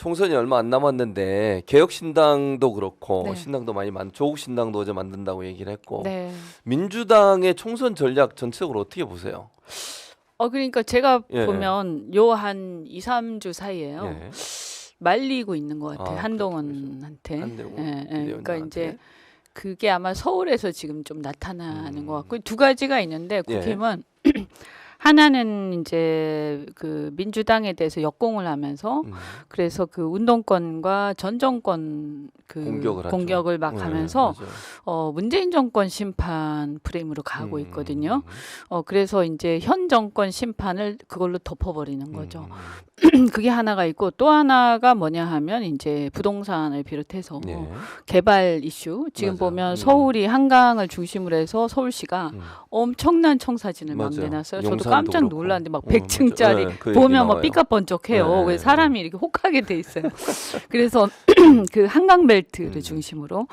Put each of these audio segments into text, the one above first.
총선이 얼마 안 남았는데 개혁신당도 그렇고 네. 신당도 많이 조국 신당도 어제 만든다고 얘기를 했고 네. 민주당의 총선 전략 전체적으로 어떻게 보세요? 그러니까 제가 예. 보면 요 한 2, 3주 사이에요. 예. 말리고 있는 것 같아요. 아, 한동훈한테. 한동훈 그러니까 위원장한테. 이제 그게 아마 서울에서 지금 좀 나타나는 것 같고 두 가지가 있는데 예. 국힘은 하나는 이제 그 민주당에 대해서 역공을 하면서 그래서 그 운동권과 전 정권 그 공격을 하죠. 막 예, 하면서 맞아요. 문재인 정권 심판 프레임으로 가고 있거든요. 그래서 이제 현 정권 심판을 그걸로 덮어버리는 거죠. 그게 하나가 있고 또 하나가 뭐냐 하면 이제 부동산을 비롯해서 예. 개발 이슈 지금 맞아요. 보면 서울이 한강을 중심으로 해서 서울시가 엄청난 청사진을 막 맞아요. 내놨어요. 저도 용산도 깜짝 그렇고. 놀랐는데 막 맞아요. 100층짜리 예, 그 얘기 보면 뭐 나와요. 삐까번쩍해요. 네. 그래서 사람이 이렇게 혹하게 돼 있어요. 그래서 그 한강벨트를 중심으로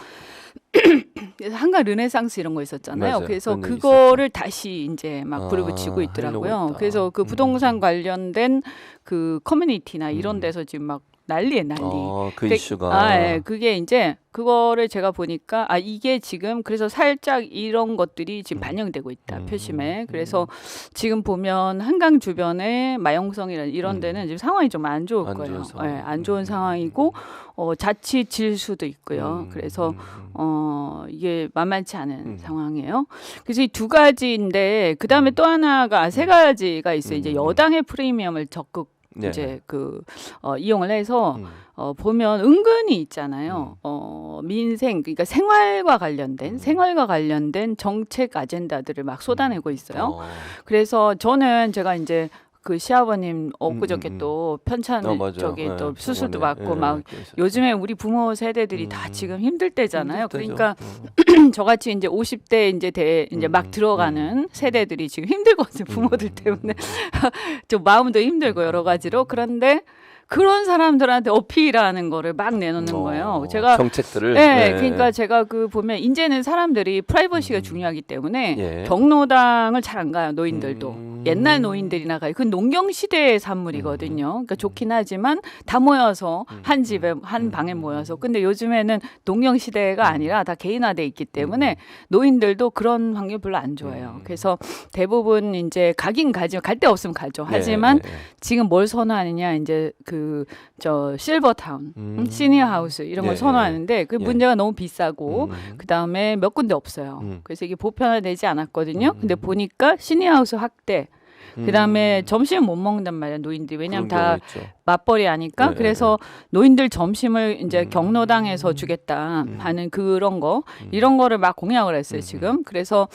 그래서 한강 르네상스 이런 거 있었잖아요. 맞아요. 그래서 그런 얘기 그거를 다시 이제 막 불을 아, 붙이고 하려고 있더라고요. 있다. 그래서 그 부동산 관련된 그 커뮤니티나 이런 데서 지금 막 난리에 난리. 그 이슈가 그게 이제 그거를 제가 보니까 이게 지금 그래서 살짝 이런 것들이 지금 반영되고 있다 표심에. 그래서 지금 보면 한강 주변에 마용성이라는 이런 데는 지금 상황이 좀 안 좋을 안 거예요. 좋은 상황. 안 좋은 상황이고 자칫 질수도 있고요. 그래서 이게 만만치 않은 상황이에요. 그래서 이 두 가지인데 그 다음에 또 하나가 세 가지가 있어요. 이제 여당의 프리미엄을 적극 네. 이제 이용을 해서 보면 은근히 있잖아요. 민생 그러니까 생활과 관련된 정책 아젠다들을 막 쏟아내고 있어요. 그래서 제가 이제 그 시아버님 엊그저께 또 편찬 저기 또 수술도 받고 막 요즘에 우리 부모 세대들이 다 지금 힘들 때잖아요. 힘들 때죠. 그러니까 저같이 이제 50대 이제 막 들어가는 세대들이 지금 힘들거든요. 부모들 때문에 좀 마음도 힘들고 여러 가지로. 그런데 그런 사람들한테 어필하는 거를 막 내놓는 거예요. 제가 정책들을. 네, 그러니까 제가 보면 이제는 사람들이 프라이버시가 중요하기 때문에 예. 경로당을 잘 안 가요. 노인들도. 옛날 노인들이나 가요. 그 농경 시대의 산물이거든요. 그러니까 좋긴 하지만 다 모여서 한 집에 한 방에 모여서. 근데 요즘에는 농경 시대가 아니라 다 개인화돼 있기 때문에 노인들도 그런 환경이 별로 안 좋아해요. 그래서 대부분 이제 가긴 가죠. 갈 데 없으면 가죠. 하지만 지금 뭘 선호하느냐 이제 실버타운, 시니어 하우스 이런 걸 선호하는데 그 문제가 너무 비싸고 그 다음에 몇 군데 없어요. 그래서 이게 보편화되지 않았거든요. 근데 보니까 시니어 하우스 확대. 그 다음에 점심 못 먹는단 말이야 노인들이. 왜냐하면 다 맞벌이 하니까. 그래서 노인들 점심을 이제 경로당에서 주겠다 하는 그런 거 이런 거를 막 공약을 했어요 지금. 그래서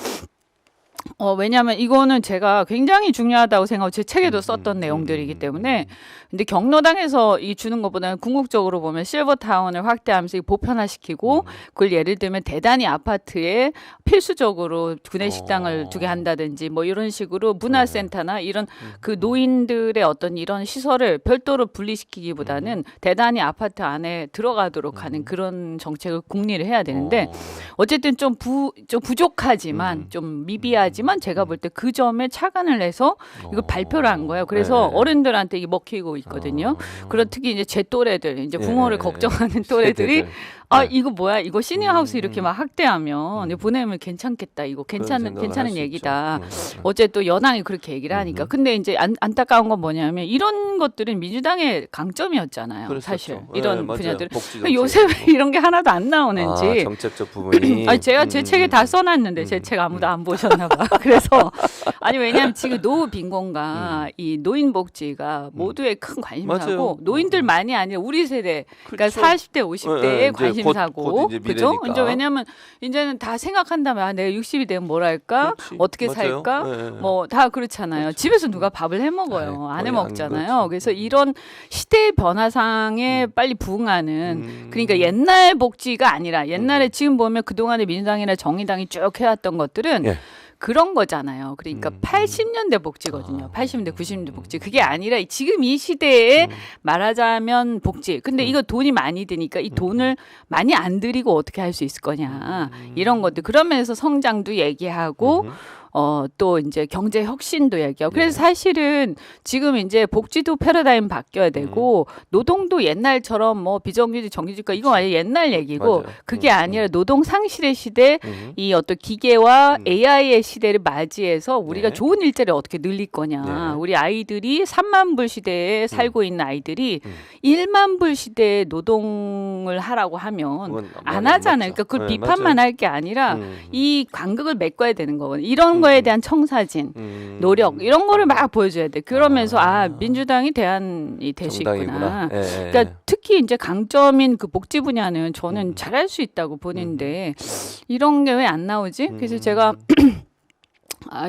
왜냐하면 이거는 제가 굉장히 중요하다고 생각하고 제 책에도 썼던 내용들이기 때문에. 근데 경로당에서 주는 것보다는 궁극적으로 보면 실버타운을 확대하면서 보편화시키고 그걸 예를 들면 대단히 아파트에 필수적으로 구내식당을 두게 한다든지 뭐 이런 식으로 문화센터나 이런 그 노인들의 어떤 이런 시설을 별도로 분리시키기보다는 대단히 아파트 안에 들어가도록 하는 그런 정책을 국리를 해야 되는데 어쨌든 좀 부족하지만 좀 미비하지만 제가 볼 때 그 점에 착안을 해서 이거 발표를 한 거예요. 그래서 어른들한테 이게 먹히고 있거든요. 그리고 특히 이제 제 또래들, 이제 부모를 걱정하는 또래들이 이거 뭐야? 이거 시니어 하우스 이렇게 막 확대하면 보내면 괜찮겠다. 이거 괜찮은 얘기다. 어제 또 여당이 그렇게 얘기를 하니까. 근데 이제 안타까운 건 뭐냐면 이런 것들은 민주당의 강점이었잖아요. 그랬었죠. 사실 이런 맞아요. 분야들은. 복지 요새 왜 이런 게 하나도 안 나오는지. 정책적 부분이. 제가 제 책에 다 써놨는데 제 책 아무도 안 보셨나 봐. 그래서 왜냐하면 지금 노후 빈곤과 이 노인 복지가 모두의 큰 관심사고 노인들만이 아니라 우리 세대, 그러니까 40대, 50대의 관심사고, 그렇죠? 이제 왜냐하면 이제는 다 생각한다면 내가 60이 되면 뭘 할까, 어떻게 살까, 뭐 다 그렇잖아요. 집에서 누가 밥을 해 먹어요, 안 해 먹잖아요. 그래서 이런 시대의 변화상에 빨리 부응하는, 그러니까 옛날 복지가 아니라 옛날에 지금 보면 그동안에 민주당이나 정의당이 쭉 해왔던 것들은. 그런 거잖아요. 그러니까 80년대 복지거든요. 80년대, 90년대 복지. 그게 아니라 지금 이 시대에 말하자면 복지. 근데 이거 돈이 많이 드니까 이 돈을 많이 안 들이고 어떻게 할 수 있을 거냐. 이런 것들. 그러면서 성장도 얘기하고 또 이제 경제 혁신도 얘기하고 그래서 사실은 지금 이제 복지도 패러다임 바뀌어야 되고 노동도 옛날처럼 뭐 비정규직 정규직과 이거 아니에요. 옛날 얘기고 맞아요. 그게 아니라 노동 상실의 시대 이 어떤 기계와 AI의 시대를 맞이해서 우리가 네. 좋은 일자리를 어떻게 늘릴 거냐. 네. 우리 아이들이 3만 불 시대에 살고 있는 아이들이 1만 불 시대에 노동을 하라고 하면 그건 안 말이 안 하잖아요. 맞죠. 그러니까 그걸 네, 비판만 맞아요. 할 게 아니라 이 간극을 메꿔야 되는 거거든요. 이런 거에 대한 청사진, 노력 이런 거를 막 보여줘야 돼. 그러면서 민주당이 대안이 될 수 있구나. 정당이구나. 예, 예. 그러니까 특히 이제 강점인 그 복지 분야는 저는 잘할 수 있다고 보는데 이런 게 왜 안 나오지? 그래서 제가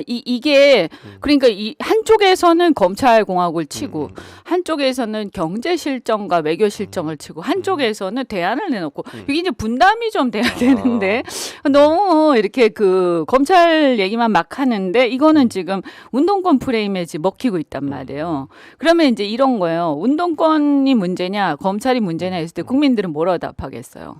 이게 그러니까 이 한쪽에서는 검찰 공화국을 치고 한쪽에서는 경제 실정과 외교 실정을 치고 한쪽에서는 대안을 내놓고 이게 이제 분담이 좀 돼야 되는데 너무 이렇게 그 검찰 얘기만 막 하는데 이거는 지금 운동권 프레임에 지금 먹히고 있단 말이에요. 그러면 이제 이런 거예요. 운동권이 문제냐 검찰이 문제냐 했을 때 국민들은 뭐라고 답하겠어요?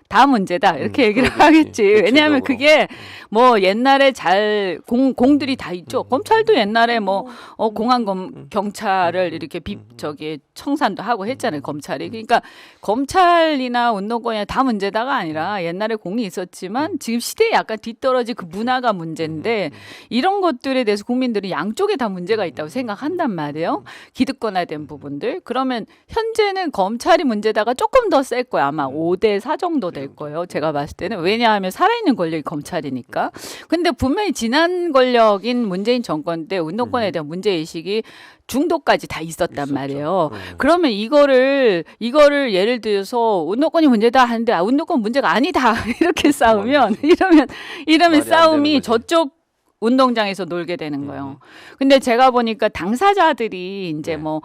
다 문제다 이렇게 얘기를 그러겠지. 하겠지. 왜냐하면 대체적으로. 그게 뭐 옛날에 잘 공들이 다 있죠. 검찰도 옛날에 뭐 공안 경찰을 이렇게 저기 청산도 하고 했잖아요. 검찰이. 그러니까 검찰이나 운동권이나 다 문제다가 아니라 옛날에 공이 있었지만 지금 시대에 약간 뒤떨어진 그 문화가 문제인데 이런 것들에 대해서 국민들이 양쪽에 다 문제가 있다고 생각한단 말이에요. 기득권화된 부분들. 그러면 현재는 검찰이 문제다가 조금 더 셀 거야. 아마 5대 4 정도 될 거예요. 제가 봤을 때는. 왜냐하면 살아있는 권력이 검찰이니까. 근데 분명히 지난 권력인 문재인 정권 때 운동권에 대한 문제의식이 중도까지 다 있었단 말이에요. 그러면 이거를 예를 들어서 운동권이 문제다 하는데 운동권 문제가 아니다. 이렇게 싸우면 이러면 싸움이 저쪽 운동장에서 놀게 되는 거예요. 근데 제가 보니까 당사자들이 이제 뭐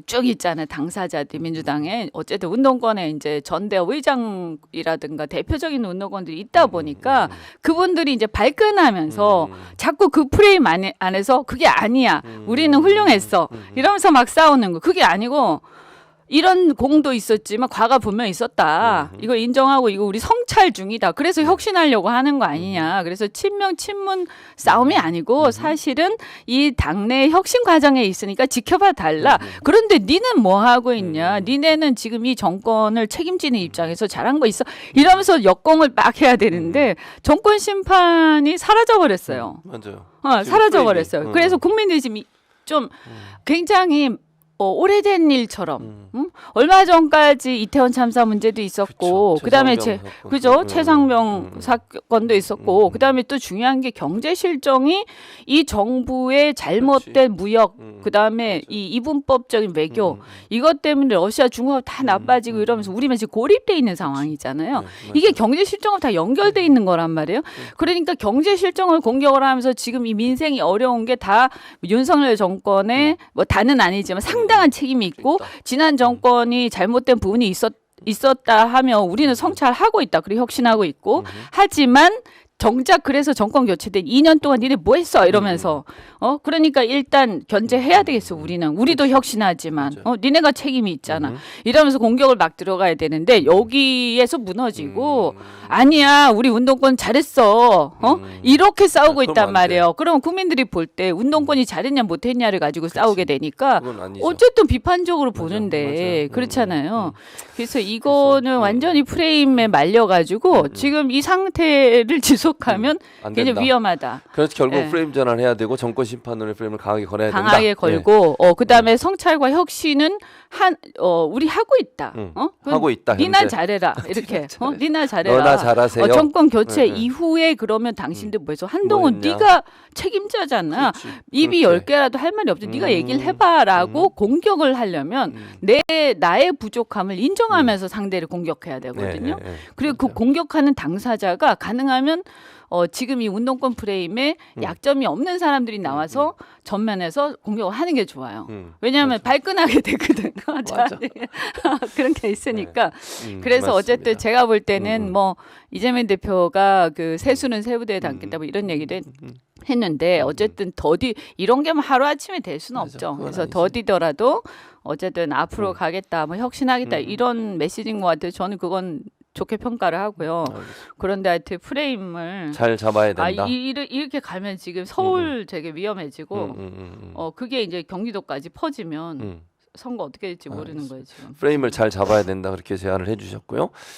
쭉 있잖아요. 당사자들 민주당에 어쨌든 운동권에 이제 전대협 의장이라든가 대표적인 운동권들이 있다 보니까 그분들이 이제 발끈하면서 자꾸 그 프레임 안에서 그게 아니야. 우리는 훌륭했어. 이러면서 막 싸우는 거. 그게 아니고 이런 공도 있었지만 과가 분명히 있었다. 이거 인정하고 이거 우리 성찰 중이다. 그래서 혁신하려고 하는 거 아니냐. 그래서 친문 싸움이 아니고 사실은 이 당내 혁신 과정에 있으니까 지켜봐 달라. 그런데 니는 뭐 하고 있냐. 니네는 지금 이 정권을 책임지는 입장에서 잘한 거 있어. 이러면서 역공을 막 해야 되는데 정권 심판이 사라져 버렸어요. 맞아요. 사라져 버렸어요. 그래서 국민들이 지금 좀 굉장히 오래된 일처럼 얼마 전까지 이태원 참사 문제도 있었고 그다음에 최상병 사건도 있었고 그다음에 또 중요한 게 경제 실정이 이 정부의 잘못된 무역 그다음에 이 이분법적인 외교 이것 때문에 러시아 중국하고 다 나빠지고 이러면서 우리만 지금 고립돼 있는 상황이잖아요. 이게 경제 실정하고 다 연결돼 있는 거란 말이에요. 그러니까 경제 실정을 공격을 하면서 지금 이 민생이 어려운 게 다 윤석열 정권의 뭐 다는 아니지만 상당한 책임이 있고 지난 정권이 잘못된 부분이 있었다 하면 우리는 성찰하고 있다. 그리고 혁신하고 있고 하지만 정작 그래서 정권 교체된 2년 동안 니네 뭐 했어? 이러면서 그러니까 일단 견제해야 되겠어. 우리도 혁신하지만 니네가 책임이 있잖아. 이러면서 공격을 막 들어가야 되는데 여기에서 무너지고 아니야 우리 운동권 잘했어. 이렇게 싸우고 있단 말이에요. 그러면 국민들이 볼 때 운동권이 잘했냐 못했냐를 가지고 싸우게 되니까 어쨌든 비판적으로 보는데 그렇잖아요. 그래서 이거는 완전히 프레임에 말려가지고 지금 이 상태를 지속하면 굉장히 위험하다. 그래서 결국 프레임 전환해야 되고 정권 심판론의 프레임을 강하게 걸어야 된다. 강하게 걸고 그다음에 성찰과 혁신은 우리 하고 있다. 하고 있다. 니나 잘해라. 이렇게. 니나 잘해라. 너나 잘하세요. 정권 교체 이후에 그러면 당신들 뭐해서 한동훈 뭐 했냐? 네가 책임자잖아. 입이 10개라도 할 말이 없어. 네가 얘기를 해봐라고 공격을 하려면 나의 부족함을 인정하면서 상대를 공격해야 되거든요. 그리고 그 공격하는 당사자가 가능하면 지금 이 운동권 프레임에 약점이 없는 사람들이 나와서 전면에서 공격을 하는 게 좋아요. 왜냐하면 발끈하게 되거든. 그런 게 있으니까. 그래서 어쨌든 제가 볼 때는 뭐 이재명 대표가 그 세수는 세부대에 담겠다 뭐 이런 얘기도 했는데 어쨌든 이런 게 뭐 하루아침에 될 수는 없죠. 그래서 더디더라도 어쨌든 앞으로 가겠다, 뭐 혁신하겠다 이런 메시지인 것 같아요. 저는 그건 좋게 평가를 하고요. 알겠습니다. 그런데 하여튼 프레임을 잘 잡아야 된다. 이렇게 가면 지금 서울 되게 위험해지고 음. 그게 이제 경기도까지 퍼지면 음. 선거 어떻게 될지 모르는 거예요 지금. 프레임을 잘 잡아야 된다 그렇게 제안을 해주셨고요.